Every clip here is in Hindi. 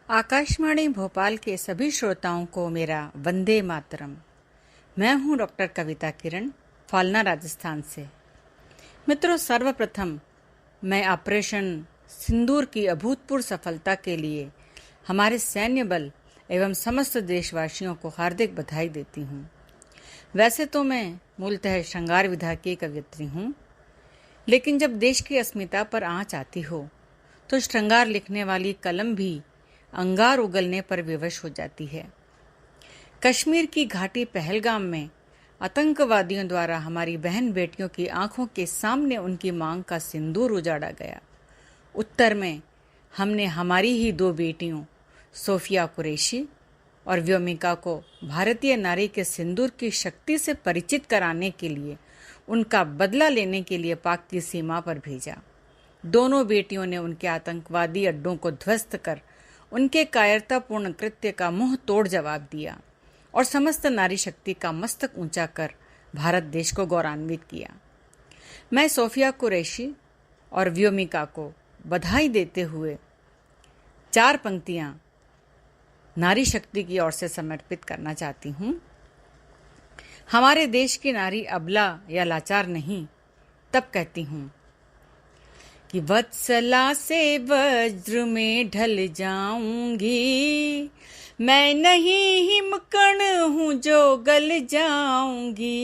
आकाशवाणी भोपाल के सभी श्रोताओं को मेरा वंदे मातरम। मैं हूं डॉक्टर कविता किरण, फालना, राजस्थान से। मित्रों, सर्वप्रथम मैं ऑपरेशन सिंदूर की अभूतपूर्व सफलता के लिए हमारे सैन्य बल एवं समस्त देशवासियों को हार्दिक बधाई देती हूं। वैसे तो मैं मूलतः श्रृंगार विधा की कवयित्री हूं, लेकिन जब देश की अस्मिता पर आंच आती हो तो श्रृंगार लिखने वाली कलम भी अंगार उगलने पर विवश हो जाती है। कश्मीर की घाटी पहलगाम में आतंकवादियों द्वारा हमारी बहन बेटियों की आंखों के सामने उनकी मांग का सिंदूर उजाड़ा गया। उत्तर में हमने हमारी ही दो बेटियों सोफिया कुरैशी और व्योमिका को भारतीय नारी के सिंदूर की शक्ति से परिचित कराने के लिए, उनका बदला लेने के लिए पाक की सीमा पर भेजा। दोनों बेटियों ने उनके आतंकवादी अड्डों को ध्वस्त कर उनके कायरतापूर्ण कृत्य का मुंह तोड़ जवाब दिया और समस्त नारी शक्ति का मस्तक ऊंचा कर भारत देश को गौरवान्वित किया। मैं सोफिया कुरैशी और व्योमिका को बधाई देते हुए 4 पंक्तियां नारी शक्ति की ओर से समर्पित करना चाहती हूं। हमारे देश की नारी अबला या लाचार नहीं, तब कहती हूं कि वत्सला से वज्र में ढल जाऊंगी, मैं नहीं हिमकण हूँ जो गल जाऊंगी।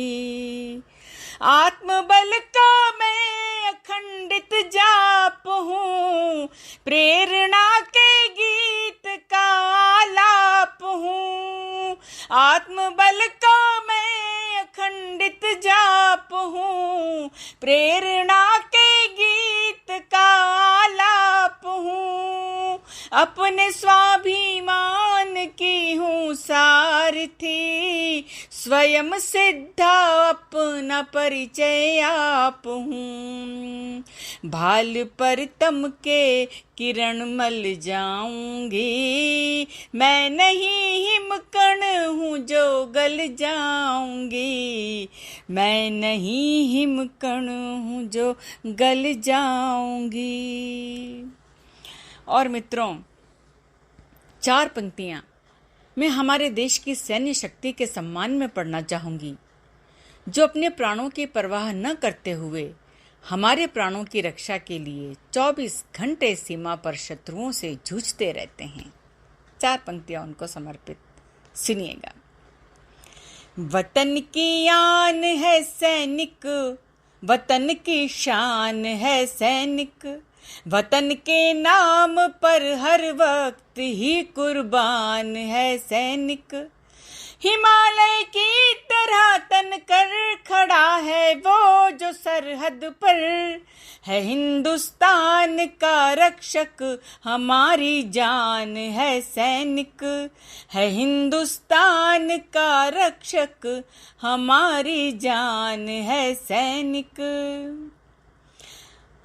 आत्मबल का मैं अखंडित जाप हूँ, प्रेरणा के गीत का आलाप हूँ। आत्मबल का मैं अखंडित जाप हूँ, प्रेरणा के गीत का आलाप हूँ। अपने स्वाभिमान की हूँ सारथी, स्वयं सिद्धा अपना परिचय आप हूँ। भाल पर तम के किरण मल जाऊंगी, मैं नहीं हिमकण हूँ जो गल जाऊंगी। मैं नहीं हिमकण हूँ जो गल जाऊंगी। और मित्रों, 4 पंक्तियां मैं हमारे देश की सैन्य शक्ति के सम्मान में पढ़ना चाहूंगी, जो अपने प्राणों की परवाह न करते हुए हमारे प्राणों की रक्षा के लिए 24 घंटे सीमा पर शत्रुओं से जूझते रहते हैं। 4 पंक्तियां उनको समर्पित, सुनिएगा। वतन की आन है सैनिक, वतन की शान है सैनिक, वतन के नाम पर हर वक्त ही कुर्बान है सैनिक। हिमालय की तरह तन कर खड़ा है वो जो सरहद पर है, हिंदुस्तान का रक्षक हमारी जान है सैनिक, है हिंदुस्तान का रक्षक हमारी जान है सैनिक।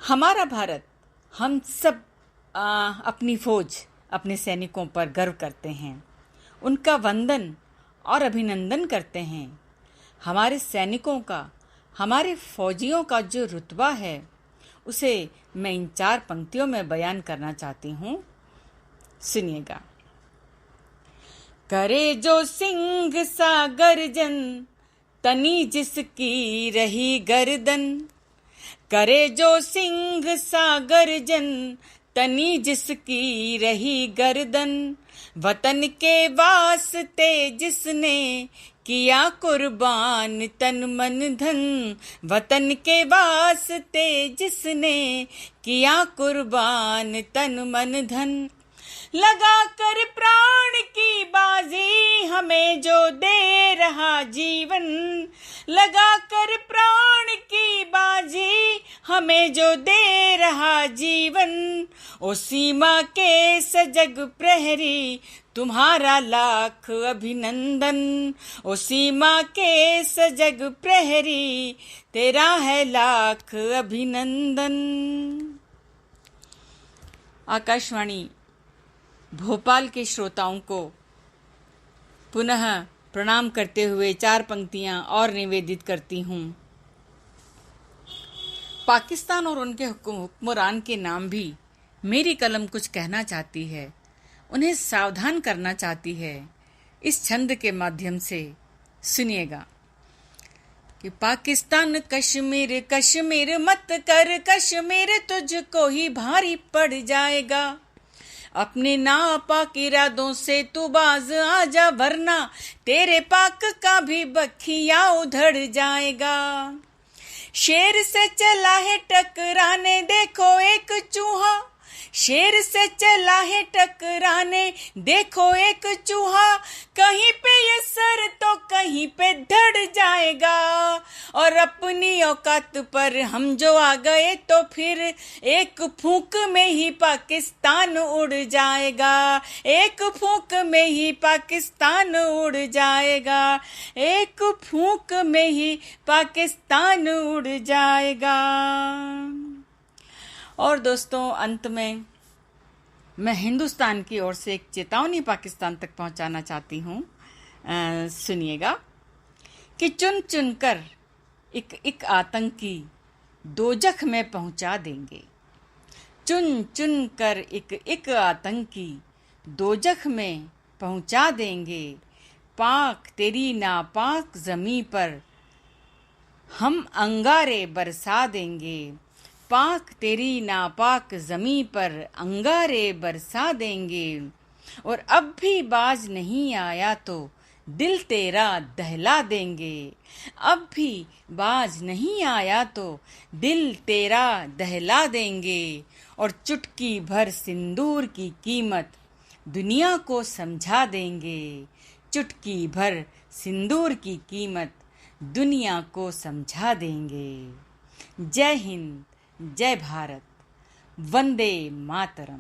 हमारा भारत, हम सब अपनी फौज, अपने सैनिकों पर गर्व करते हैं, उनका वंदन और अभिनंदन करते हैं। हमारे सैनिकों का, हमारे फौजियों का जो रुतबा है, उसे मैं इन 4 पंक्तियों में बयान करना चाहती हूँ, सुनिएगा। करे जो सिंह सा गर्जन, तनी जिसकी रही गर्दन। करे जो सिंह सा गर्जन, तनी जिसकी रही गर्दन। वतन के वास्ते जिसने किया कुर्बान तन मन धन, वतन के वास्ते जिसने किया कुर्बान तन मन धन। लगा कर प्राण की बाजी हमें जो दे रहा जीवन, लगा कर प्राण की बाजी हमें जो दे रहा जीवन। ओ सीमा के सजग प्रहरी तुम्हारा लाख अभिनंदन, ओ सीमा के सजग प्रहरी तेरा है लाख अभिनंदन। आकाशवाणी भोपाल के श्रोताओं को पुनः प्रणाम करते हुए 4 पंक्तियां और निवेदित करती हूँ। पाकिस्तान और उनके हुक्मरान के नाम भी मेरी कलम कुछ कहना चाहती है। उन्हें सावधान करना चाहती है इस छंद के माध्यम से। सुनिएगा कि पाकिस्तान कश्मीर कश्मीर मत कर कश्मीर, तुझको ही भारी पड़ जाएगा। अपने नापाक इरादों से तू बाज आजा, वरना तेरे पाक का भी बखिया उधड़ जाएगा। शेर से चला है टकराने देखो एक चूहा, शेर से चला है टकराने देखो एक चूहा, कहीं पे ये सर तो कहीं पे धड़ जाएगा। और अपनी औकात पर हम जो आ गए तो फिर एक फूंक में ही पाकिस्तान उड़ जाएगा, एक फूंक में ही पाकिस्तान उड़ जाएगा, एक फूंक में ही पाकिस्तान उड़ जाएगा। और दोस्तों, अंत में मैं हिंदुस्तान की ओर से एक चेतावनी पाकिस्तान तक पहुंचाना चाहती हूँ। सुनिएगा कि चुन चुन कर एक एक आतंकी दोजख में पहुंचा देंगे। चुन चुन कर एक एक आतंकी दोजख में पहुंचा देंगे। पाक तेरी नापाक ज़मीं पर हम अंगारे बरसा देंगे। पाक तेरी नापाक ज़मीं पर अंगारे बरसा देंगे। और अब भी बाज नहीं आया तो दिल तेरा दहला देंगे। अब भी बाज नहीं आया तो दिल तेरा दहला देंगे। और चुटकी भर सिंदूर की कीमत दुनिया को समझा देंगे। चुटकी भर सिंदूर की कीमत दुनिया को समझा देंगे। जय हिंद, जय भारत, वंदे मातरम।